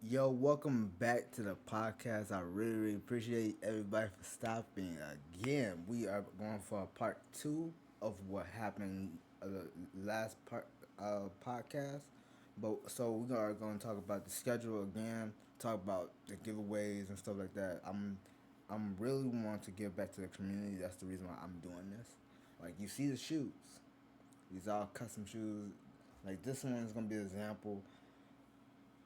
Yo, welcome back to the podcast. I really appreciate everybody for stopping again. We are going for a part two of what happened the last part podcast. But so we are going to talk about the schedule again, talk about the giveaways and stuff like that. I'm really want to give back to the community. That's the reason why I'm doing this. Like you see the shoes, these are custom shoes. Like this one is gonna be an example.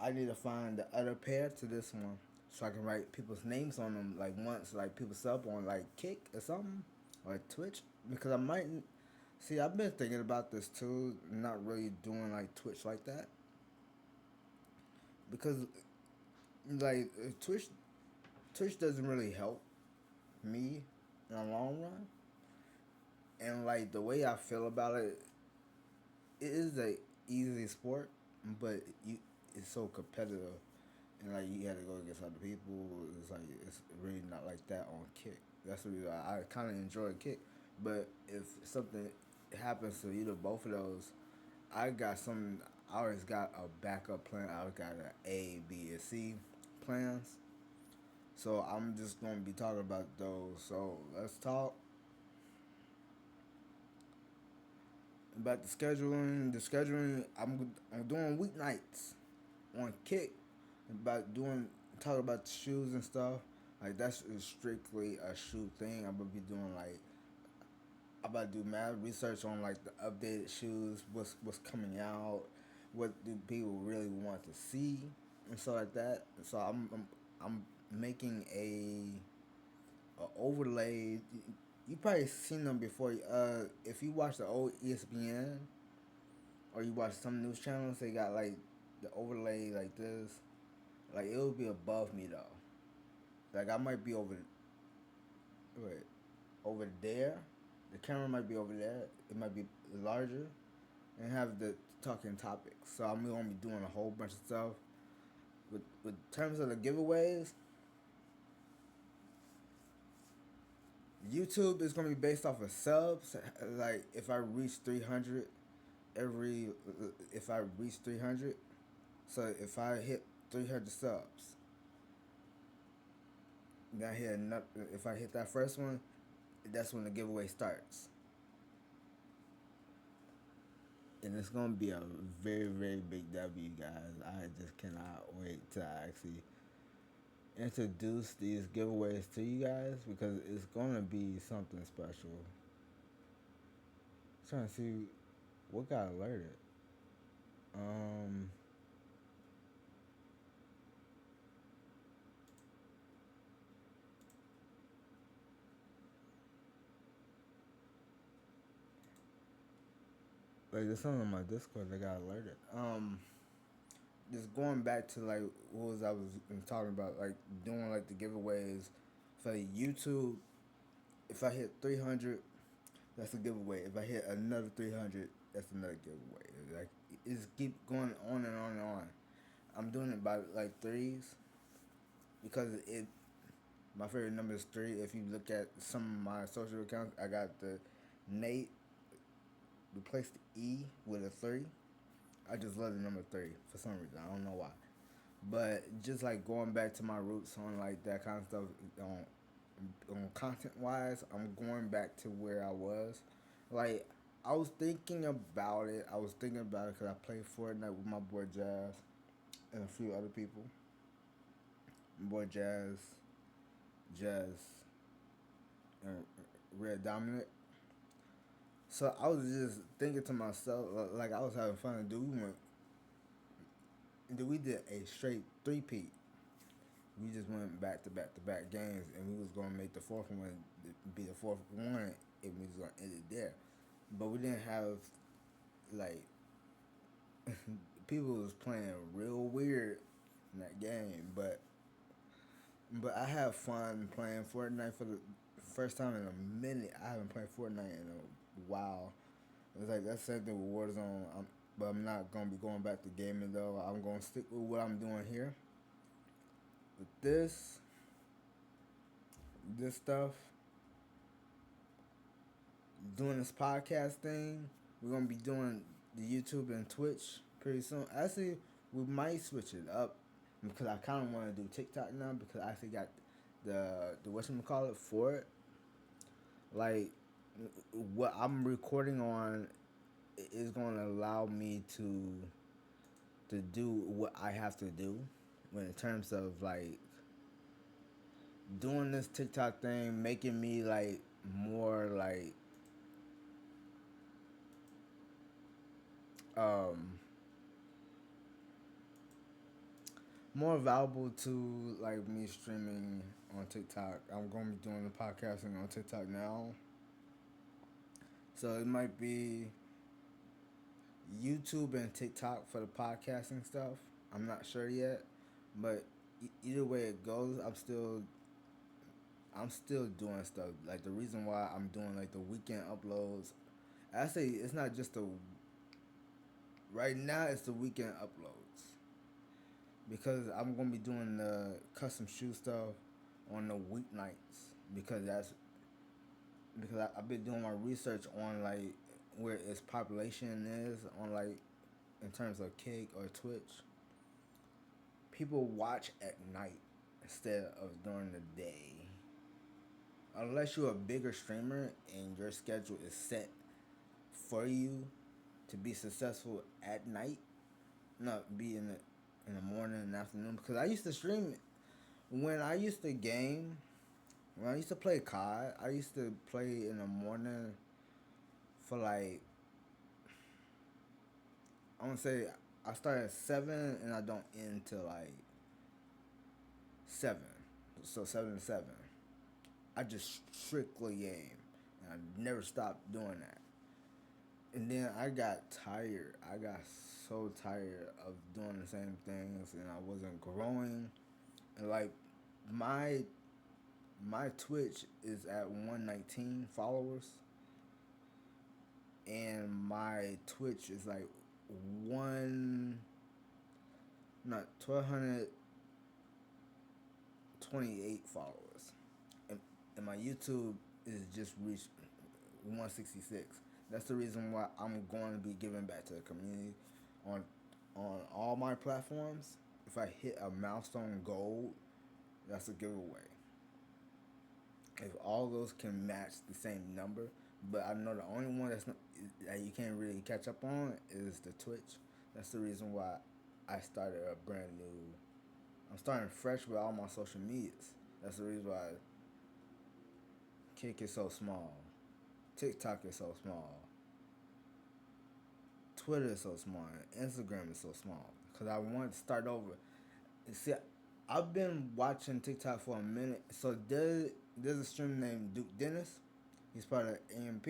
I need to find the other pair to this one so I can write people's names on them. Like once, like people sub on like Kick or something or Twitch because I might see. I've been thinking about this too. Not really doing like Twitch like that because like Twitch doesn't really help me in the long run. And like the way I feel about it, it is a easy sport, but it's so competitive and like you had to go against other people. It's like it's really not like that on Kick. That's the reason I kind of enjoy Kick. But if something happens to either both of those, I got some. I always got a backup plan. I always got an A, B, and C plans. So I'm just gonna be talking about those. So let's talk about the scheduling. The scheduling. I'm doing weeknights on Kick about doing talk about the shoes and stuff. Like that's strictly a shoe thing. I'm gonna be doing like I'm about to do mad research on like the updated shoes, what's coming out, what do people really want to see, and stuff like that. So I'm making a overlay. You probably seen them before. If you watch the old ESPN or you watch some news channels, they got like the overlay like this. Like it will be above me though. Like I might be wait, over there. The camera might be over there. It might be larger, and have the talking topics. So I'm gonna be doing a whole bunch of stuff. With terms of the giveaways, YouTube is gonna be based off of subs. Like if I reach 300 every, if I reach 300, so if I hit 300 subs, then I hit another. If I hit that first one, that's when the giveaway starts. And it's gonna be a very very big W, guys. I just cannot wait to actually introduce these giveaways to you guys because it's gonna be something special. Trying to see what got alerted. Um, like there's something on my Discord that got alerted. Just going back to like what was I was talking about, like doing like the giveaways for YouTube. If I hit 300, that's a giveaway. If I hit another 300, that's another giveaway. Like it's keep going on and on and on. I'm doing it by like threes because it my favorite number is three. If you look at some of my social accounts, I got the Nate replaced the E with a three. I just love the number three for some reason. I don't know why. But just like going back to my roots on like that kind of stuff on content wise, I'm going back to where I was. Like I was thinking about it. I was thinking about it because I played Fortnite with my boy Jazz and a few other people. My boy Jazz, and Red Dominic. So I was just thinking to myself, like I was having fun. We did a straight three-peat. We just went back to back to back games, and we was gonna make the fourth one be the fourth one, and we was gonna end it there. But we didn't have like people was playing real weird in that game, but I have fun playing Fortnite for the first time in a minute. I haven't played Fortnite in a while. It's like that's the same thing with Warzone. But I'm not gonna be going back to gaming though. I'm gonna stick with what I'm doing here. With this stuff, doing this podcast thing, we're gonna be doing the YouTube and Twitch pretty soon. Actually, we might switch it up. because I kind of want to do TikTok now because I actually got the whatchamacallit for it. Like what I'm recording on is going to allow me to do what I have to do when in terms of like doing this TikTok thing, making me like more like um more valuable to like me streaming on TikTok. I'm gonna be doing the podcasting on TikTok now. So it might be YouTube and TikTok for the podcasting stuff. I'm not sure yet, but either way it goes, I'm still doing stuff. Like the reason why I'm doing like the weekend uploads, I say it's not just the right now. It's the weekend uploads because I'm gonna be doing the custom shoe stuff on the weeknights because I've been doing my research on like where its population is on like in terms of Kick or Twitch. People watch at night instead of during the day. Unless you're a bigger streamer and your schedule is set for you to be successful at night, not be in the morning and afternoon. Because I used to stream when I used to game. When I used to play COD, I used to play in the morning for like I want to say I start at 7 and I don't end till like 7. So 7 to 7. I just strictly game. And I never stopped doing that. And then I got tired. I got so tired of doing the same things and I wasn't growing. And like my my Twitch is at 119 followers and my Twitch is like one not 1228 followers. And my YouTube is just reached 166. That's the reason why I'm going to be giving back to the community on all my platforms. If I hit a milestone gold, that's a giveaway. If all those can match the same number, but I know the only one that you can't really catch up on is the Twitch. That's the reason why I started a brand new. I'm starting fresh with all my social medias. That's the reason why Kick is so small, TikTok is so small, Twitter is so small, and Instagram is so small. Cause I want to start over. See, I've been watching TikTok for a minute. So there's a streamer named Duke Dennis. He's part of AMP.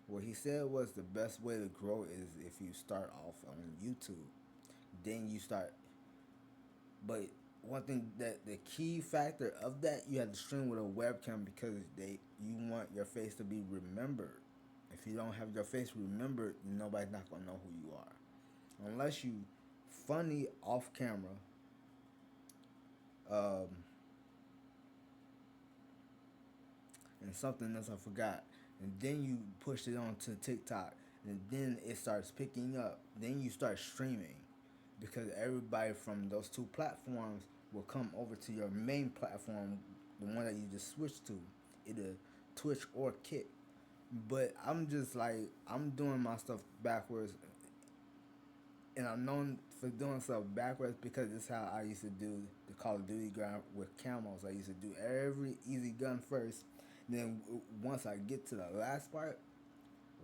What he said was the best way to grow is if you start off on YouTube. Then you start. But one thing that the key factor of that you have to stream with a webcam because you want your face to be remembered. If you don't have your face remembered, nobody's not gonna know who you are unless you funny off camera. Um, and something else I forgot. And then you push it onto TikTok, and then it starts picking up. Then you start streaming, because everybody from those two platforms will come over to your main platform, the one that you just switched to, either Twitch or Kick. But I'm just like I'm doing my stuff backwards, and I'm known for doing stuff backwards because it's how I used to do the Call of Duty ground with camos. I used to do every easy gun first. Then once I get to the last part,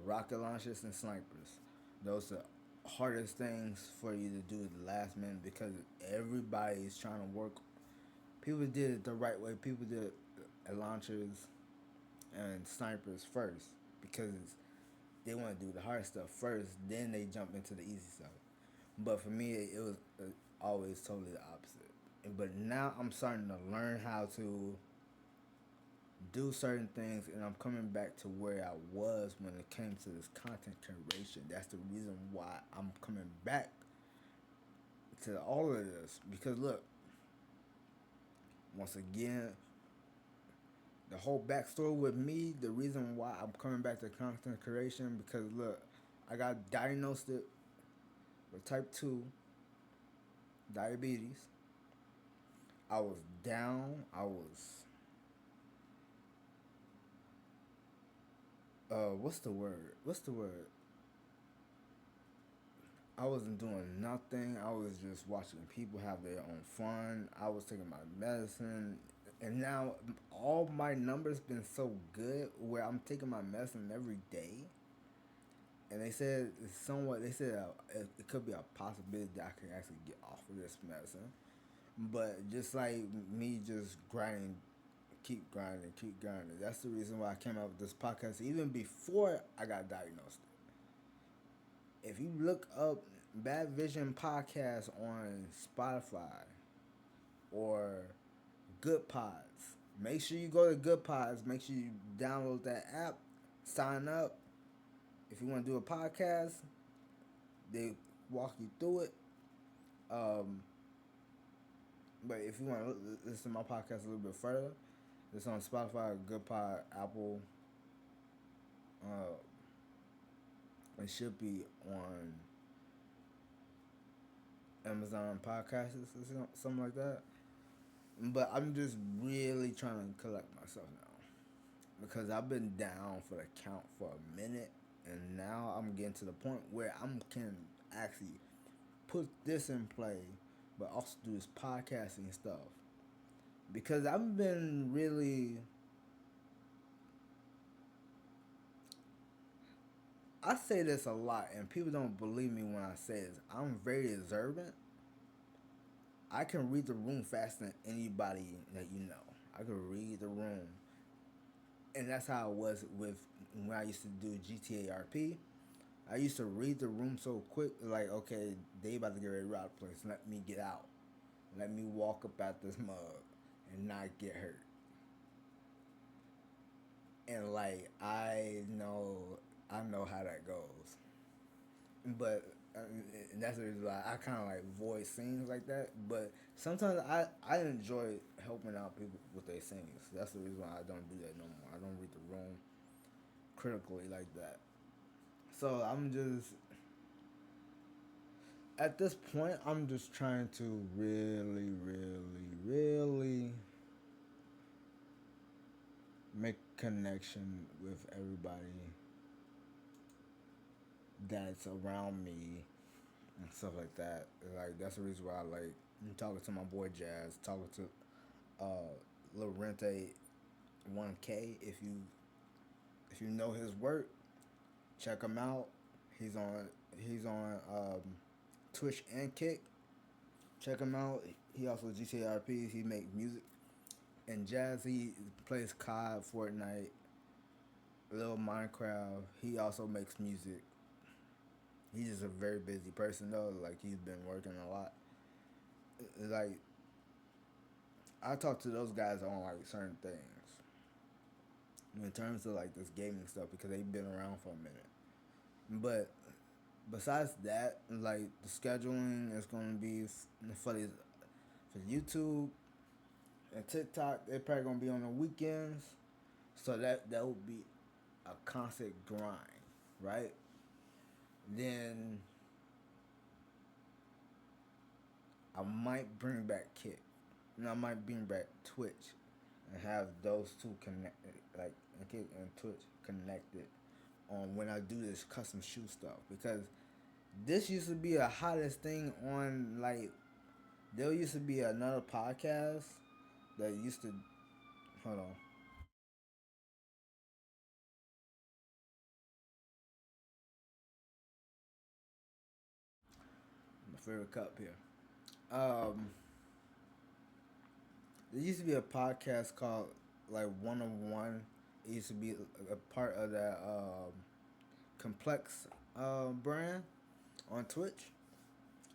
rocket launchers and snipers. Those are hardest things for you to do at the last minute because everybody is trying to work. People did it the right way. People did launchers and snipers first because they want to do the hard stuff first. Then they jump into the easy stuff. But for me, it was always totally the opposite. But now I'm starting to learn how to do certain things, and I'm coming back to where I was when it came to this content creation. That's the reason why I'm coming back to all of this. Because look, once again, the whole backstory with me, the reason why I'm coming back to content creation, because look, I got diagnosed with type 2 diabetes. I was down. I was what's the word? What's the word? I wasn't doing nothing. I was just watching people have their own fun. I was taking my medicine, and now all my numbers been so good where I'm taking my medicine every day. And they said it's somewhat. They said it could be a possibility that I can actually get off of this medicine. But just like me, just grinding, keep grinding, keep grinding. That's the reason why I came out with this podcast even before I got diagnosed. If you look up Bad Vision Podcast on Spotify or Good Pods, make sure you go to Good Pods. Make sure you download that app, sign up. If you want to do a podcast, they walk you through it. Um, but if you want to listen to my podcast a little bit further, it's on Spotify, Good Pod, Apple. Uh, it should be on Amazon Podcasts or something like that. But I'm just really trying to collect myself now because I've been down for the count for a minute, and now I'm getting to the point where I can actually put this in play, but also do this podcasting stuff because I've been really. I say this a lot, and people don't believe me when I say this. I'm very observant. I can read the room faster than anybody that you know. I can read the room, and that's how it was with when I used to do GTA RP. I used to read the room so quick, like, okay, they about to get ready to rob the place. Let me get out. Let me walk up at this mug and not get hurt. And like, I know how that goes. But and that's the reason why I kind of like voice scenes like that. But sometimes I enjoy helping out people with their scenes. That's the reason why I don't do that no more. I don't read the room critically like that. So I'm just at this point I'm just trying to really, really, really make connection with everybody that's around me and stuff like that. Like that's the reason why I like I'm talking to my boy Jazz, talking to Lorente 1K. If you know his work, check him out. He's on he's on Twitch and Kick. Check him out. He also GTRPs. He make music. And Jazz, he plays COD, Fortnite, little Minecraft. He also makes music. He's just a very busy person though. Like he's been working a lot. Like I talk to those guys on like certain things in terms of like this gaming stuff because they've been around for a minute. But besides that, like the scheduling is going to be for YouTube and TikTok. They're probably going to be on the weekends, so that would be a constant grind, right? Then I might bring back Kick, and I might bring back Twitch, and have those two connected, like Kick and Twitch connected on when I do this custom shoe stuff because this used to be a hottest thing on like there used to be another podcast that used to hold on my favorite cup here. Um, there used to be a podcast called like One on One. It used to be a part of that Complex brand on Twitch.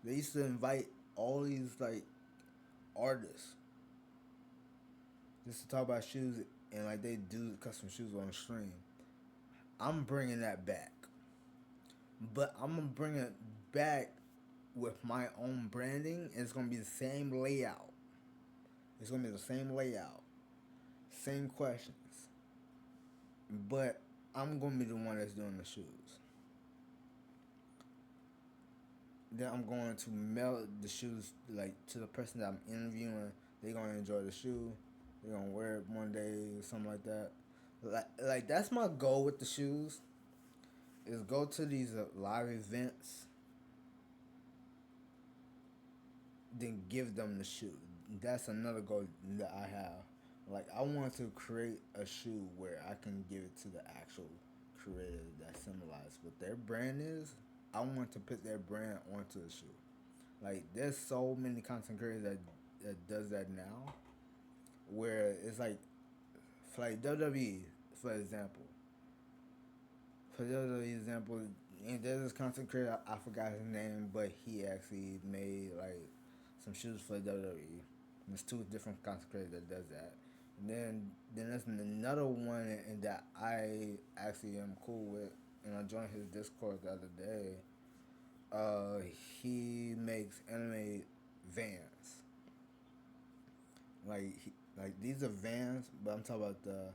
They used to invite all these like artists just to talk about shoes and like they do custom shoes on the stream. I'm bringing that back, but I'm gonna bring it back with my own branding. And it's gonna be the same layout. It's gonna be the same layout, same questions, but I'm gonna be the one that's doing the shoes. Then I'm going to mail the shoes like to the person that I'm interviewing They gonna enjoy the shoe. They gonna wear it one day or something like that. Like that's my goal with the shoes is go to these live events, then give them the shoe. That's another goal that I have. Like I want to create a shoe where I can give it to the actual creator that symbolizes what their brand is. I want to put their brand onto the shoe. Like there's so many content creators that does that now, where it's like WWE for example. For WWE example, and there's this content creator I forgot his name, but he actually made like some shoes for WWE. There's two different content creators that does that. And then there's another one and that I actually am cool with, and I joined his Discord the other day. Uh, he makes anime vans. Like these are vans, but I'm talking about the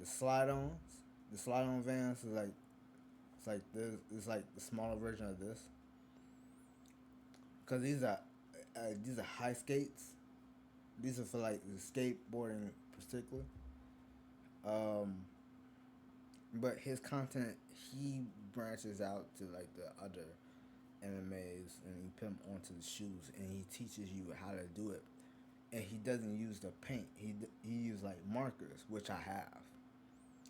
slide-ons. The slide-on vans is like it's like this. It's like the smaller version of this. Cause these are high skates. These are for like the skateboarding in particular. Um, but his content he branches out to like the other animes and he put them onto the shoes and he teaches you how to do it. And he doesn't use the paint. He uses like markers, which I have.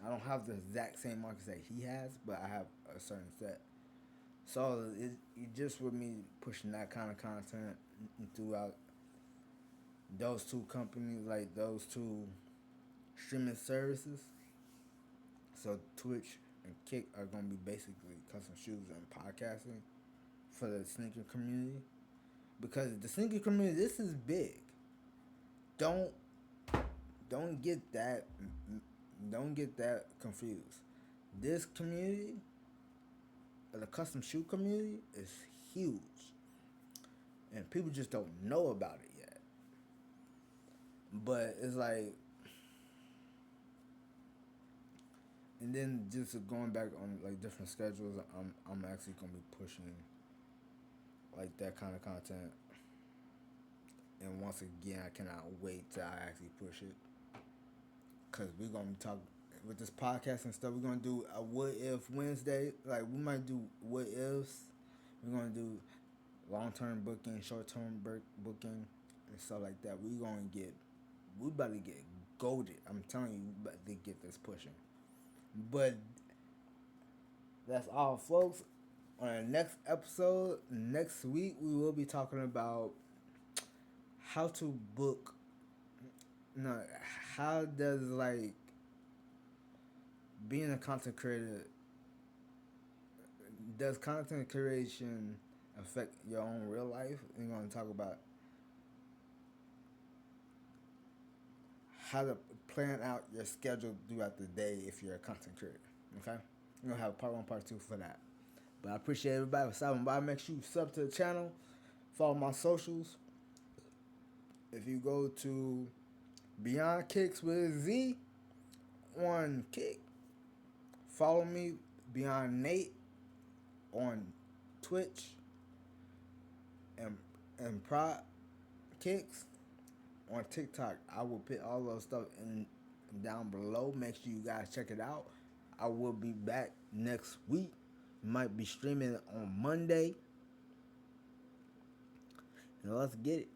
I don't have the exact same markers that he has, but I have a certain set. So it just with me pushing that kind of content throughout those two companies, like those two streaming services. So Twitch and Kick are gonna be basically custom shoes and podcasting for the sneaker community. Because the sneaker community, this is big. Don't don't get that don't get that confused. This community, the custom shoe community, is huge, and people just don't know about it yet. But it's like, and then just going back on like different schedules, I'm actually gonna be pushing like that kind of content. And once again, I cannot wait till I actually push it, cause we're gonna be talking with this podcast and stuff. We're gonna do a what if Wednesday. Like we might do what ifs. We're gonna do long term booking, short term booking, and stuff like that. We about to get goaded. I'm telling you, we about to get this pushing. But that's all, folks. On the next episode, next week, we will be talking about how to book. No, how does like being a content creator, does content creation affect your own real life? We're going to talk about how to plan out your schedule throughout the day if you're a content creator. Okay? We're going to have part one, part two for that. But I appreciate everybody for stopping by. Make sure you sub to the channel. Follow my socials. If you go to Beyond Kicks with Z on Kick, follow me, Beyond Nate, on Twitch and Prod Kicks on TikTok. I will put all those stuff in down below. Make sure you guys check it out. I will be back next week. Might be streaming on Monday. And let's get it.